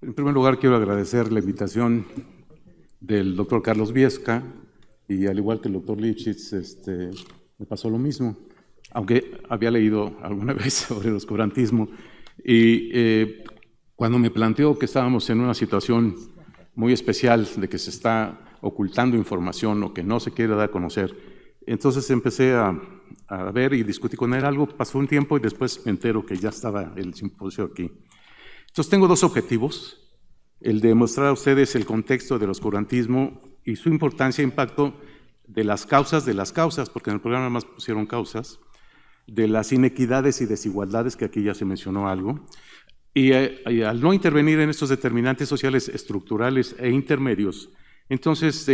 En primer lugar, quiero agradecer la invitación del doctor Carlos Viesca, y al igual que el doctor Lipschitz, me pasó lo mismo, aunque había leído alguna vez sobre el oscurantismo. Y cuando me planteó que estábamos en una situación muy especial de que se está ocultando información o que no se quiere dar a conocer, entonces empecé a ver y discutí con él algo, pasó un tiempo y después me entero que ya estaba el simposio aquí. Entonces tengo dos objetivos: el de mostrar a ustedes el contexto del oscurantismo y su importancia e impacto de las causas, porque en el programa más pusieron causas, de las inequidades y desigualdades, que aquí ya se mencionó algo, y al no intervenir en estos determinantes sociales estructurales e intermedios, entonces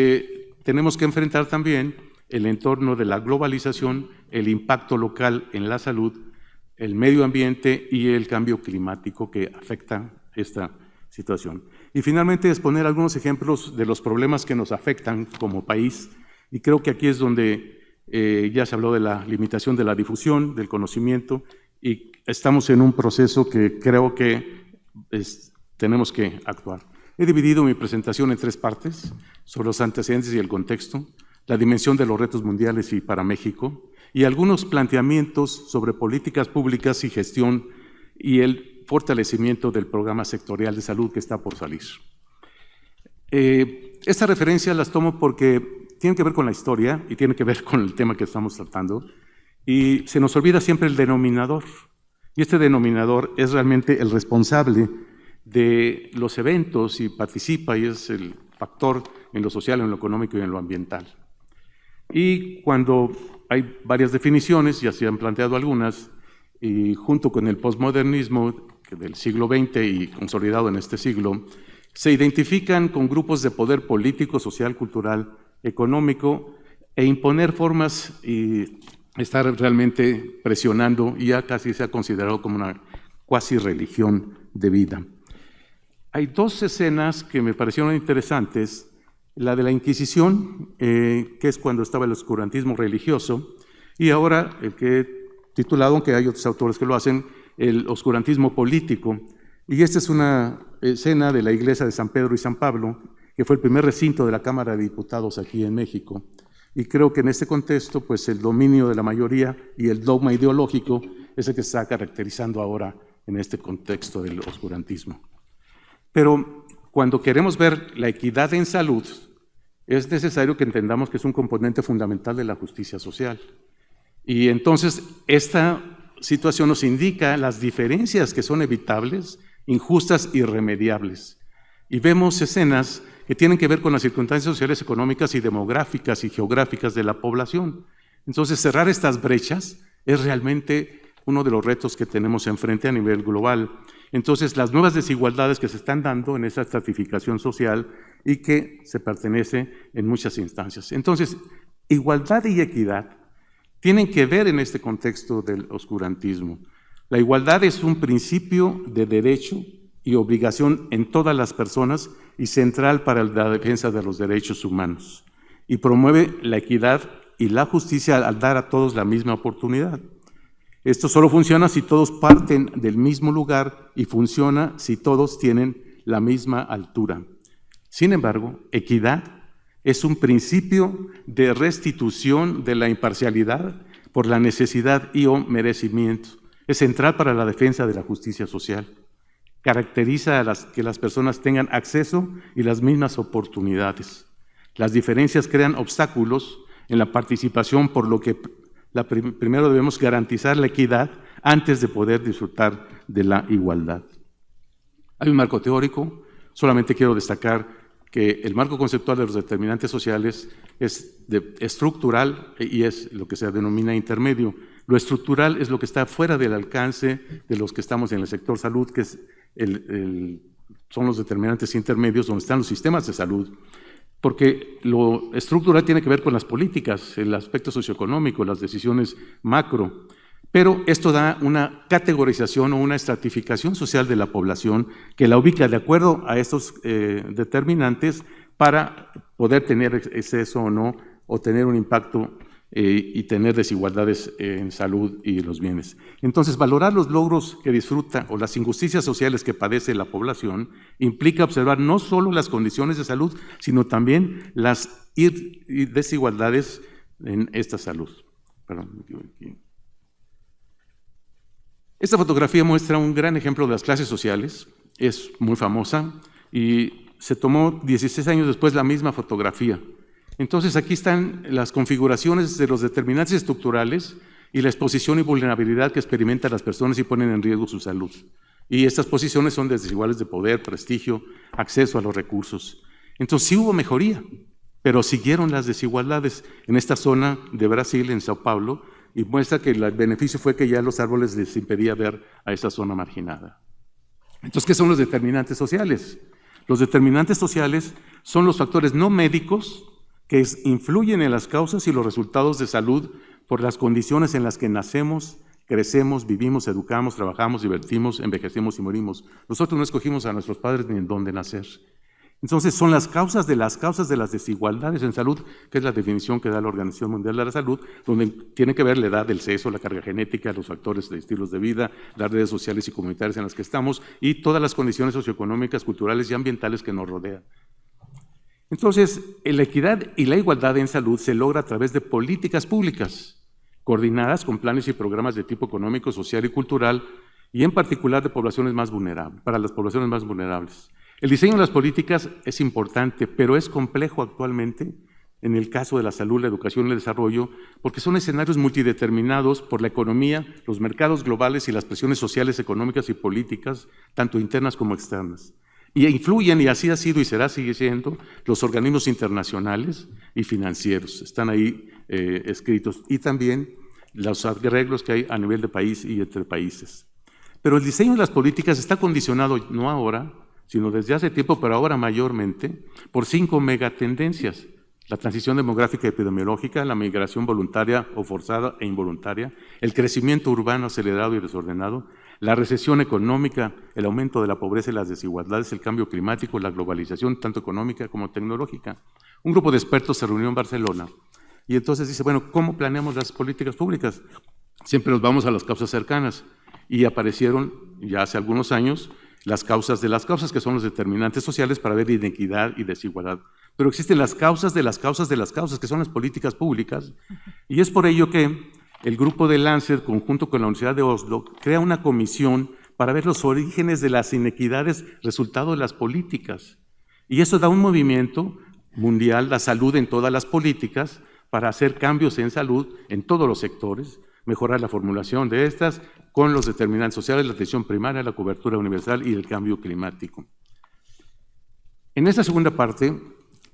tenemos que enfrentar también el entorno de la globalización, el impacto local en la salud, el medio ambiente y el cambio climático que afecta esta situación. Y finalmente exponer algunos ejemplos de los problemas que nos afectan como país, y creo que aquí es donde ya se habló de la limitación de la difusión, del conocimiento, y estamos en un proceso que creo que tenemos que actuar. He dividido mi presentación en tres partes: sobre los antecedentes y el contexto, la dimensión de los retos mundiales y para México, y algunos planteamientos sobre políticas públicas y gestión y el fortalecimiento del programa sectorial de salud que está por salir. Estas referencias las tomo porque tienen que ver con la historia y tienen que ver con el tema que estamos tratando, y se nos olvida siempre el denominador, y este denominador es realmente el responsable de los eventos y participa y es el factor en lo social, en lo económico y en lo ambiental. Y cuando hay varias definiciones, ya se han planteado algunas, y junto con el posmodernismo del siglo XX y consolidado en este siglo, se identifican con grupos de poder político, social, cultural, económico, e imponer formas y estar realmente presionando, y ya casi se ha considerado como una cuasi religión de vida. Hay dos escenas que me parecieron interesantes: la de la Inquisición, que es cuando estaba el oscurantismo religioso, y ahora el que he titulado, aunque hay otros autores que lo hacen, el oscurantismo político. Y esta es una escena de la iglesia de San Pedro y San Pablo, que fue el primer recinto de la Cámara de Diputados aquí en México. Y creo que en este contexto, pues el dominio de la mayoría y el dogma ideológico es el que se está caracterizando ahora en este contexto del oscurantismo. Pero cuando queremos ver la equidad en salud, es necesario que entendamos que es un componente fundamental de la justicia social. Y entonces esta situación nos indica las diferencias que son evitables, injustas y irremediables. Y vemos escenas que tienen que ver con las circunstancias sociales, económicas y demográficas y geográficas de la población. Entonces, cerrar estas brechas es realmente uno de los retos que tenemos enfrente a nivel global. Entonces, las nuevas desigualdades que se están dando en esa estratificación social y que se pertenece en muchas instancias. Entonces, igualdad y equidad tienen que ver en este contexto del oscurantismo. La igualdad es un principio de derecho y obligación en todas las personas y central para la defensa de los derechos humanos, y promueve la equidad y la justicia al dar a todos la misma oportunidad. Esto solo funciona si todos parten del mismo lugar y funciona si todos tienen la misma altura. Sin embargo, equidad es un principio de restitución de la imparcialidad por la necesidad y o merecimiento. Es central para la defensa de la justicia social. Caracteriza a que las personas tengan acceso y las mismas oportunidades. Las diferencias crean obstáculos en la participación, por lo que primero debemos garantizar la equidad antes de poder disfrutar de la igualdad. Hay un marco teórico. Solamente quiero destacar que el marco conceptual de los determinantes sociales es estructural y es lo que se denomina intermedio. Lo estructural es lo que está fuera del alcance de los que estamos en el sector salud, que es son los determinantes intermedios, donde están los sistemas de salud, porque lo estructural tiene que ver con las políticas, el aspecto socioeconómico, las decisiones macro, pero esto da una categorización o una estratificación social de la población que la ubica de acuerdo a estos determinantes para poder tener exceso o no, o tener un impacto y tener desigualdades en salud y los bienes. Entonces, valorar los logros que disfruta o las injusticias sociales que padece la población implica observar no solo las condiciones de salud, sino también las desigualdades en esta salud. Perdón, me equivoqué. Esta fotografía muestra un gran ejemplo de las clases sociales, es muy famosa y se tomó 16 años después la misma fotografía. Entonces aquí están las configuraciones de los determinantes estructurales y la exposición y vulnerabilidad que experimentan las personas y ponen en riesgo su salud. Y estas posiciones son desiguales de poder, prestigio, acceso a los recursos. Entonces sí hubo mejoría, pero siguieron las desigualdades en esta zona de Brasil, en Sao Paulo, y muestra que el beneficio fue que ya los árboles les impedía ver a esa zona marginada. Entonces, ¿qué son los determinantes sociales? Los determinantes sociales son los factores no médicos que influyen en las causas y los resultados de salud por las condiciones en las que nacemos, crecemos, vivimos, educamos, trabajamos, divertimos, envejecemos y morimos. Nosotros no escogimos a nuestros padres ni en dónde nacer. Entonces son las causas de las desigualdades en salud, que es la definición que da la Organización Mundial de la Salud, donde tiene que ver la edad, el sexo, la carga genética, los factores de estilos de vida, las redes sociales y comunitarias en las que estamos y todas las condiciones socioeconómicas, culturales y ambientales que nos rodean. Entonces, la equidad y la igualdad en salud se logra a través de políticas públicas, coordinadas con planes y programas de tipo económico, social y cultural, y en particular de poblaciones más vulnerables, para las poblaciones más vulnerables. El diseño de las políticas es importante, pero es complejo actualmente en el caso de la salud, la educación y el desarrollo, porque son escenarios multideterminados por la economía, los mercados globales y las presiones sociales, económicas y políticas, tanto internas como externas. Y influyen, y así ha sido y sigue siendo, los organismos internacionales y financieros. Están ahí escritos. Y también los arreglos que hay a nivel de país y entre países. Pero el diseño de las políticas está condicionado, no ahora, sino desde hace tiempo, pero ahora mayormente, por 5 megatendencias. La transición demográfica y epidemiológica, la migración voluntaria o forzada e involuntaria, el crecimiento urbano acelerado y desordenado, la recesión económica, el aumento de la pobreza y las desigualdades, el cambio climático, la globalización, tanto económica como tecnológica. Un grupo de expertos se reunió en Barcelona y entonces dice, bueno, ¿cómo planeamos las políticas públicas? Siempre nos vamos a las causas cercanas y aparecieron ya hace algunos años las causas de las causas, que son los determinantes sociales para ver inequidad y desigualdad. Pero existen las causas de las causas de las causas, que son las políticas públicas, y es por ello que el grupo de Lancet, conjunto con la Universidad de Oslo, crea una comisión para ver los orígenes de las inequidades resultado de las políticas. Y eso da un movimiento mundial, la salud en todas las políticas, para hacer cambios en salud en todos los sectores, mejorar la formulación de estas con los determinantes sociales, la atención primaria, la cobertura universal y el cambio climático. En esta segunda parte,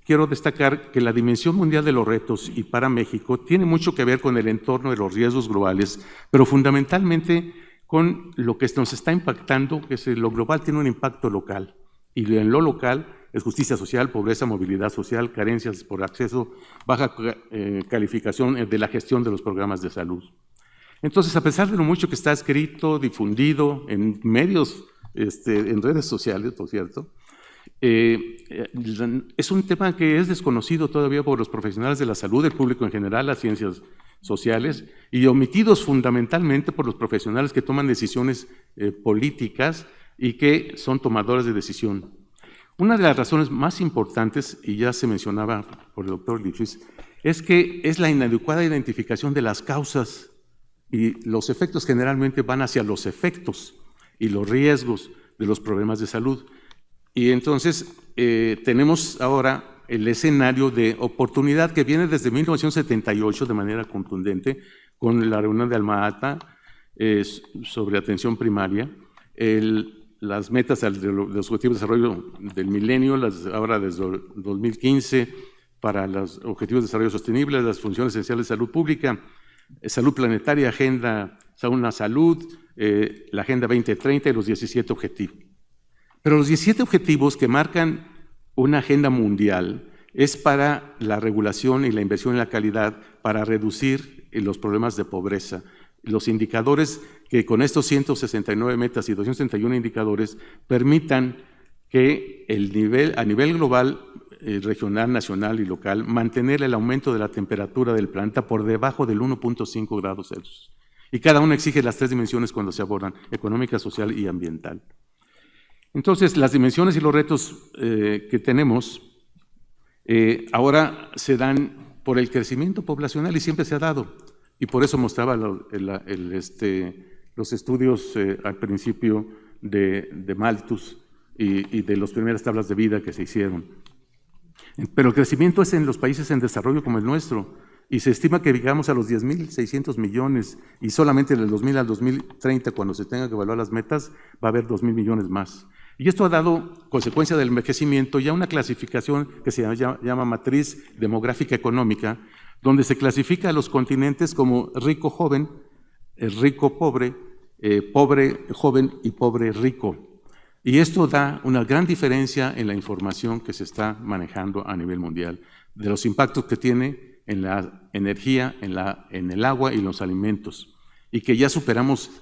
quiero destacar que la dimensión mundial de los retos y para México tiene mucho que ver con el entorno de los riesgos globales, pero fundamentalmente con lo que nos está impactando, que es lo global tiene un impacto local, y en lo local es justicia social, pobreza, movilidad social, carencias por acceso, baja calificación de la gestión de los programas de salud. Entonces, a pesar de lo mucho que está escrito, difundido en medios, en redes sociales, por cierto, es un tema que es desconocido todavía por los profesionales de la salud, el público en general, las ciencias sociales, y omitidos fundamentalmente por los profesionales que toman decisiones políticas y que son tomadores de decisión. Una de las razones más importantes, y ya se mencionaba por el doctor Lifshitz, es que es la inadecuada identificación de las causas, y los efectos generalmente van hacia los efectos y los riesgos de los problemas de salud. Y entonces tenemos ahora el escenario de oportunidad que viene desde 1978 de manera contundente con la reunión de Alma-Ata sobre atención primaria, las metas de los Objetivos de Desarrollo del Milenio, ahora desde 2015 para los Objetivos de Desarrollo Sostenible, las funciones esenciales de salud pública, salud planetaria, Agenda Una Salud, la Agenda 2030 y los 17 objetivos. Pero los 17 objetivos que marcan una agenda mundial es para la regulación y la inversión en la calidad para reducir los problemas de pobreza. Los indicadores que con estos 169 metas y 231 indicadores permitan que a nivel global regional, nacional y local, mantener el aumento de la temperatura del planeta por debajo del 1.5 grados Celsius. Y cada una exige las 3 dimensiones cuando se abordan: económica, social y ambiental. Entonces, las dimensiones y los retos que tenemos ahora se dan por el crecimiento poblacional y siempre se ha dado. Y por eso mostraba los estudios al principio de Malthus y de las primeras tablas de vida que se hicieron. Pero el crecimiento es en los países en desarrollo como el nuestro, y se estima que llegamos a los 10.600 millones, y solamente del 2000 al 2030, cuando se tengan que evaluar las metas, va a haber 2.000 millones más. Y esto ha dado, consecuencia del envejecimiento, ya una clasificación que se llama matriz demográfica económica, donde se clasifica a los continentes como rico joven, rico pobre, pobre joven y pobre rico. Y esto da una gran diferencia en la información que se está manejando a nivel mundial, de los impactos que tiene en la energía, en el agua y los alimentos, y que ya superamos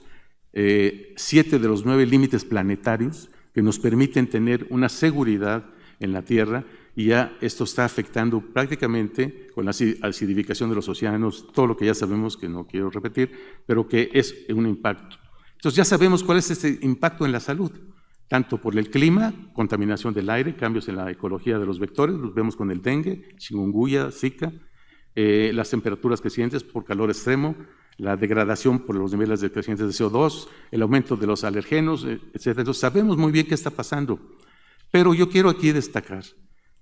7 de los 9 límites planetarios que nos permiten tener una seguridad en la Tierra, y ya esto está afectando prácticamente con la acidificación de los océanos, todo lo que ya sabemos, que no quiero repetir, pero que es un impacto. Entonces ya sabemos cuál es ese impacto en la salud, tanto por el clima, contaminación del aire, cambios en la ecología de los vectores, los vemos con el dengue, chikungunya, zika, las temperaturas crecientes por calor extremo, la degradación por los niveles crecientes de CO2, el aumento de los alergenos, etc. Entonces sabemos muy bien qué está pasando, pero yo quiero aquí destacar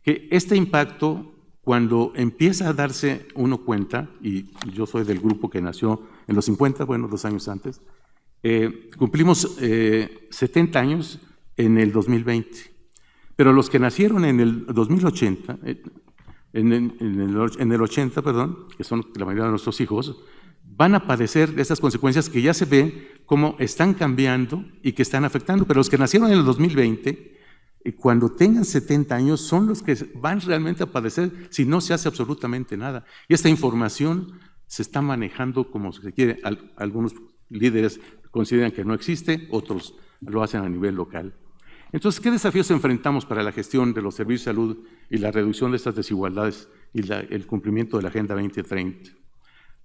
que este impacto, cuando empieza a darse uno cuenta, y yo soy del grupo que nació en los 50, bueno, 2 años antes, cumplimos 70 años en el 2020, pero los que nacieron en el 2080, en el 80, perdón, que son la mayoría de nuestros hijos, van a padecer estas consecuencias que ya se ven cómo están cambiando y que están afectando, pero los que nacieron en el 2020, cuando tengan 70 años, son los que van realmente a padecer si no se hace absolutamente nada. Y esta información se está manejando como se quiere. Algunos líderes consideran que no existe, otros lo hacen a nivel local. Entonces, ¿qué desafíos enfrentamos para la gestión de los servicios de salud y la reducción de estas desigualdades y el cumplimiento de la Agenda 2030?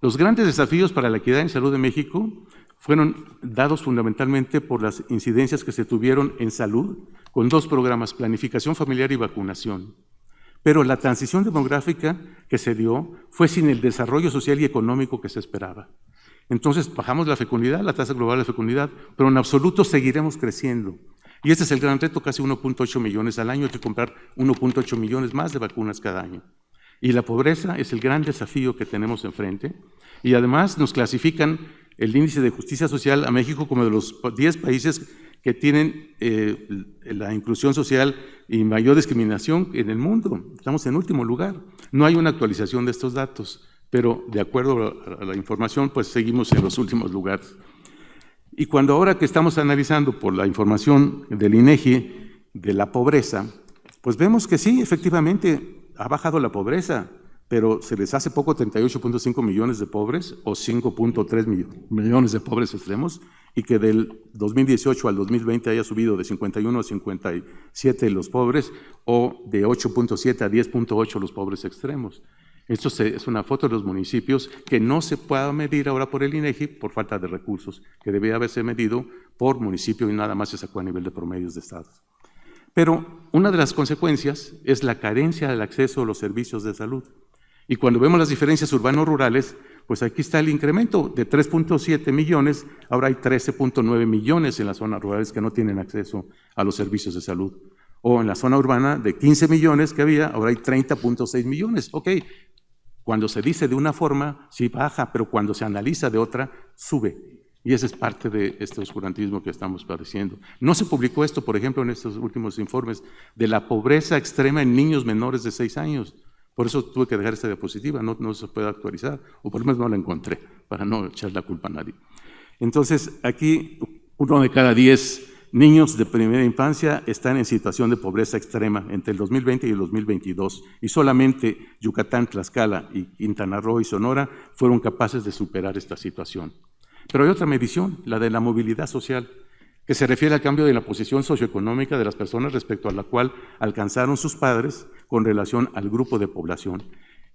Los grandes desafíos para la equidad en salud de México fueron dados fundamentalmente por las incidencias que se tuvieron en salud con 2 programas, planificación familiar y vacunación. Pero la transición demográfica que se dio fue sin el desarrollo social y económico que se esperaba. Entonces bajamos la fecundidad, la tasa global de fecundidad, pero en absoluto seguiremos creciendo. Y este es el gran reto, casi 1.8 millones al año, hay que comprar 1.8 millones más de vacunas cada año. Y la pobreza es el gran desafío que tenemos enfrente. Y además nos clasifican el índice de justicia social a México como de los 10 países que tienen la inclusión social y mayor discriminación en el mundo. Estamos en último lugar. No hay una actualización de estos datos, pero de acuerdo a la información, pues seguimos en los últimos lugares. Y cuando ahora que estamos analizando por la información del INEGI de la pobreza, pues vemos que sí, efectivamente, ha bajado la pobreza, pero se les hace poco 38.5 millones de pobres o 5.3 millones de pobres extremos, y que del 2018 al 2020 haya subido de 51 a 57 los pobres, o de 8.7 a 10.8 los pobres extremos. Esto es una foto de los municipios que no se puede medir ahora por el INEGI por falta de recursos, que debía haberse medido por municipio y nada más se sacó a nivel de promedios de estados. Pero una de las consecuencias es la carencia del acceso a los servicios de salud. Y cuando vemos las diferencias urbanos-rurales, pues aquí está el incremento de 3.7 millones, ahora hay 13.9 millones en las zonas rurales que no tienen acceso a los servicios de salud. O en la zona urbana de 15 millones que había, ahora hay 30.6 millones. Ok, cuando se dice de una forma, sí baja, pero cuando se analiza de otra, sube. Y esa es parte de este oscurantismo que estamos padeciendo. No se publicó esto, por ejemplo, en estos últimos informes, de la pobreza extrema en niños menores de 6 años. Por eso tuve que dejar esta diapositiva, no se puede actualizar, o por lo menos no la encontré, para no echar la culpa a nadie. Entonces, aquí 1 de cada 10 niños de primera infancia están en situación de pobreza extrema entre el 2020 y el 2022, y solamente Yucatán, Tlaxcala, y Quintana Roo y Sonora fueron capaces de superar esta situación. Pero hay otra medición, la de la movilidad social. que se refiere al cambio de la posición socioeconómica de las personas respecto a la cual alcanzaron sus padres con relación al grupo de población.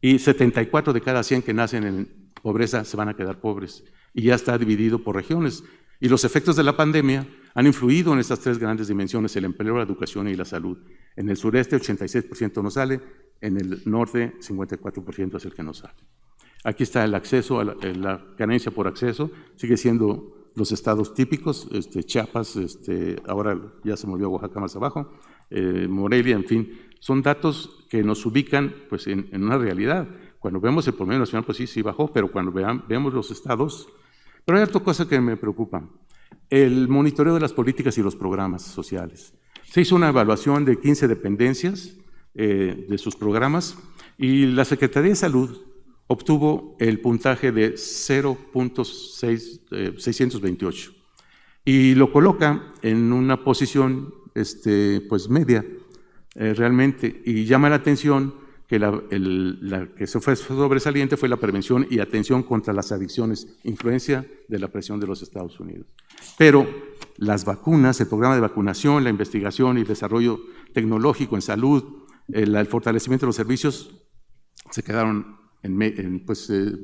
Y 74 de cada 100 que nacen en pobreza se van a quedar pobres, y ya está dividido por regiones. Y los efectos de la pandemia han influido en estas tres grandes dimensiones: el empleo, la educación y la salud. En el sureste 86% no sale, en el norte 54% es el que no sale. Aquí está el acceso, la carencia por acceso, sigue siendo los estados típicos, Chiapas, ahora ya se movió a Oaxaca más abajo, Morelia, en fin, son datos que nos ubican pues, en una realidad. Cuando vemos el promedio nacional, pues sí bajó, pero cuando veamos los estados. Pero hay otra cosa que me preocupa: el monitoreo de las políticas y los programas sociales. Se hizo una evaluación de 15 dependencias de sus programas, y la Secretaría de Salud obtuvo el puntaje de 0.628 y lo coloca en una posición pues media realmente, y llama la atención que la que fue sobresaliente fue la prevención y atención contra las adicciones, influencia de la presión de los Estados Unidos. Pero las vacunas, el programa de vacunación, la investigación y desarrollo tecnológico en salud, el fortalecimiento de los servicios se quedaron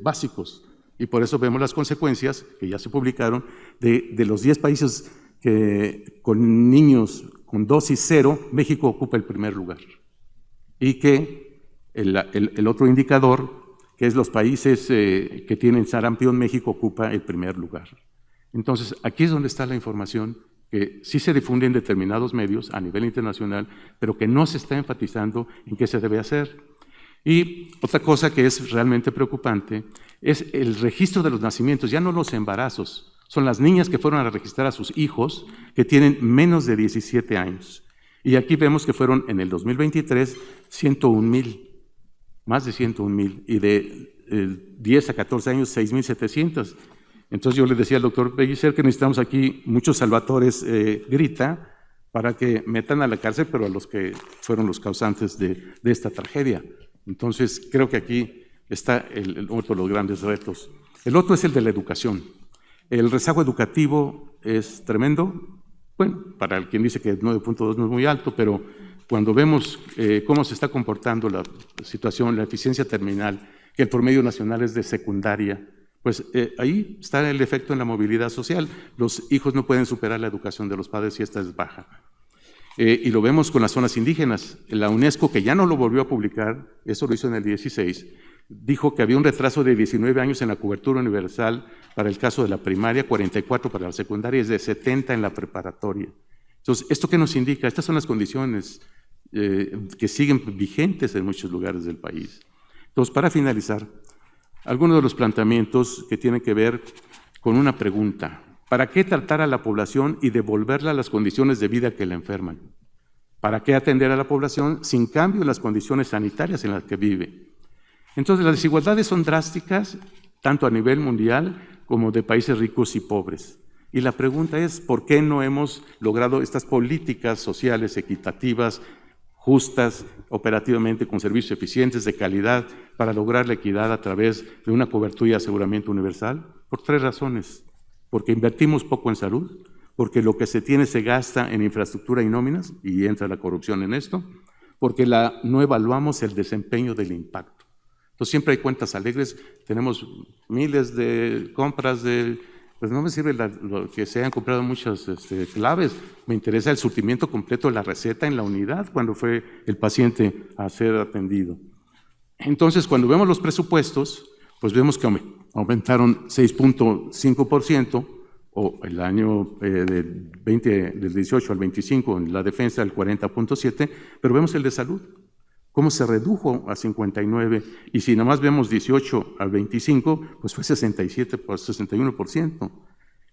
básicos, y por eso vemos las consecuencias que ya se publicaron de los 10 países que con niños con dosis cero, México ocupa el primer lugar, y que el otro indicador, que es los países que tienen sarampión, México ocupa el primer lugar. Entonces, aquí es donde está la información que sí se difunde en determinados medios a nivel internacional, pero que no se está enfatizando en qué se debe hacer. Y otra cosa que es realmente preocupante es el registro de los nacimientos, ya no los embarazos, son las niñas que fueron a registrar a sus hijos que tienen menos de 17 años. Y aquí vemos que fueron en el 2023 101,000, más de 101,000, y de 10 a 14 años 6,700. Entonces yo le decía al doctor Pellicer que necesitamos aquí muchos salvatores grita para que metan a la cárcel, pero a los que fueron los causantes de esta tragedia. Entonces, creo que aquí está otro de los grandes retos. El otro es el de la educación. El rezago educativo es tremendo. Bueno, para quien dice que 9.2 no es muy alto, pero cuando vemos cómo se está comportando la situación, la eficiencia terminal, que el promedio nacional es de secundaria, pues ahí está el efecto en la movilidad social. Los hijos no pueden superar la educación de los padres y esta es baja. Y lo vemos con las zonas indígenas. La UNESCO, que ya no lo volvió a publicar, eso lo hizo en el 16, dijo que había un retraso de 19 años en la cobertura universal para el caso de la primaria, 44 para la secundaria, es de 70 en la preparatoria. Entonces, ¿esto qué nos indica? Estas son las condiciones que siguen vigentes en muchos lugares del país. Entonces, para finalizar, algunos de los planteamientos que tienen que ver con una pregunta: ¿para qué tratar a la población y devolverla a las condiciones de vida que la enferman? ¿Para qué atender a la población sin cambio en las condiciones sanitarias en las que vive? Entonces, las desigualdades son drásticas, tanto a nivel mundial como de países ricos y pobres. Y la pregunta es, ¿por qué no hemos logrado estas políticas sociales equitativas, justas, operativamente, con servicios eficientes, de calidad, para lograr la equidad a través de una cobertura y aseguramiento universal? Por 3 razones. Porque invertimos poco en salud, porque lo que se tiene se gasta en infraestructura y nóminas, y entra la corrupción en esto, porque no evaluamos el desempeño del impacto. Entonces siempre hay cuentas alegres, tenemos miles de compras pues no me sirve lo que se hayan comprado muchas claves, me interesa el surtimiento completo de la receta en la unidad cuando fue el paciente a ser atendido. Entonces, cuando vemos los presupuestos, pues vemos que aumentaron 6.5%, o el año del 18 al 25 en la defensa del 40.7%, pero vemos el de salud, cómo se redujo a 59%, y si nada más vemos 18 al 25, pues fue 61%.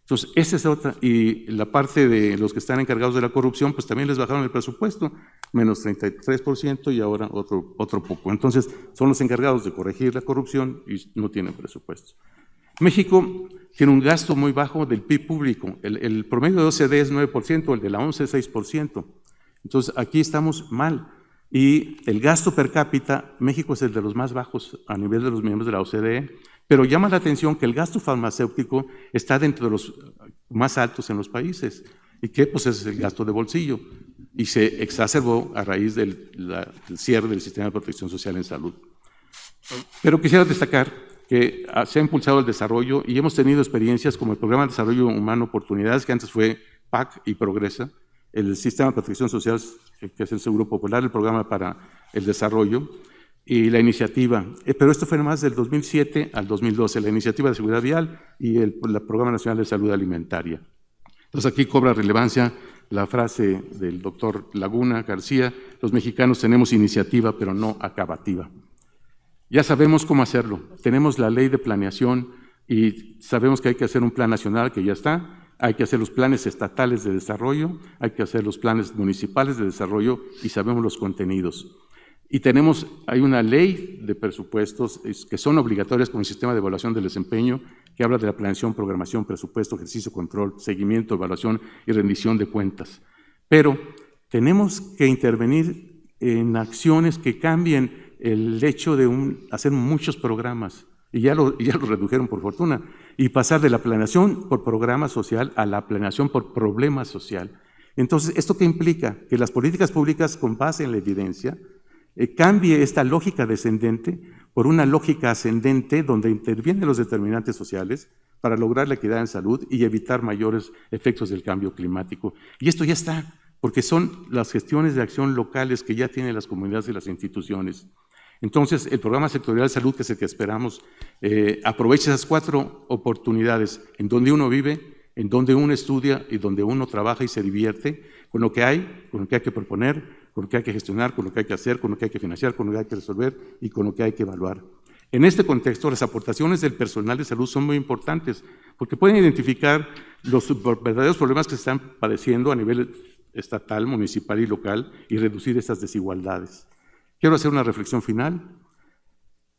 Entonces, esa es otra, y la parte de los que están encargados de la corrupción, pues también les bajaron el presupuesto, menos 33%, y ahora otro poco. Entonces, son los encargados de corregir la corrupción y no tienen presupuesto. México tiene un gasto muy bajo del PIB público. El promedio de OCDE es 9%, el de la OMS es 6%. Entonces, aquí estamos mal. Y el gasto per cápita, México es el de los más bajos a nivel de los miembros de la OCDE, pero llama la atención que el gasto farmacéutico está dentro de los más altos en los países. y que pues es el gasto de bolsillo, y se exacerbó a raíz del cierre del sistema de protección social en salud. Pero quisiera destacar que se ha impulsado el desarrollo y hemos tenido experiencias como el Programa de Desarrollo Humano Oportunidades, que antes fue PAC y Progresa, el Sistema de Protección Social, que es el Seguro Popular, el Programa para el Desarrollo, y la iniciativa, pero esto fue más del 2007 al 2012, la iniciativa de seguridad vial y el Programa Nacional de Salud Alimentaria. Entonces aquí cobra relevancia la frase del doctor Laguna García: los mexicanos tenemos iniciativa pero no acabativa. Ya sabemos cómo hacerlo, tenemos la ley de planeación y sabemos que hay que hacer un plan nacional que ya está, hay que hacer los planes estatales de desarrollo, hay que hacer los planes municipales de desarrollo y sabemos los contenidos. Y hay una ley de presupuestos que son obligatorias con el sistema de evaluación del desempeño, que habla de la planeación, programación, presupuesto, ejercicio, control, seguimiento, evaluación y rendición de cuentas. Pero tenemos que intervenir en acciones que cambien el hecho de hacer muchos programas, y ya lo redujeron por fortuna, y pasar de la planeación por programa social a la planeación por problema social. Entonces, ¿esto qué implica? Que las políticas públicas con base en la evidencia cambie esta lógica descendente por una lógica ascendente donde intervienen los determinantes sociales para lograr la equidad en salud y evitar mayores efectos del cambio climático. Y esto ya está, porque son las gestiones de acción locales que ya tienen las comunidades y las instituciones. Entonces, el programa sectorial de salud, que es el que esperamos, aprovecha esas 4 oportunidades en donde uno vive, en donde uno estudia y donde uno trabaja y se divierte con lo que hay que proponer, con lo que hay que gestionar, con lo que hay que hacer, con lo que hay que financiar, con lo que hay que resolver y con lo que hay que evaluar. En este contexto, las aportaciones del personal de salud son muy importantes porque pueden identificar los verdaderos problemas que se están padeciendo a nivel estatal, municipal y local y reducir esas desigualdades. Quiero hacer una reflexión final.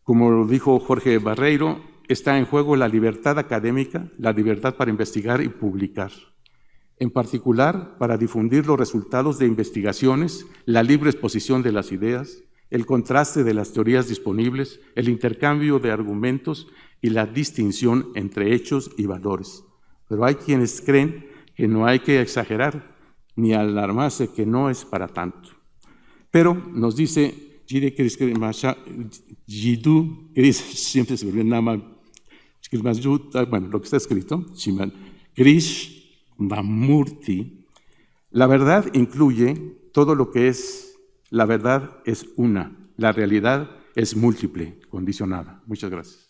Como lo dijo Jorge Barreiro, está en juego la libertad académica, la libertad para investigar y publicar. En particular, para difundir los resultados de investigaciones, la libre exposición de las ideas, el contraste de las teorías disponibles, el intercambio de argumentos y la distinción entre hechos y valores. Pero hay quienes creen que no hay que exagerar ni alarmarse, que no es para tanto. Pero nos dice Jiddu, que dice, siempre se me olvida bueno, lo que está escrito, Krish Mamurti, la verdad incluye todo lo que es, la verdad es una, la realidad es múltiple, condicionada. Muchas gracias.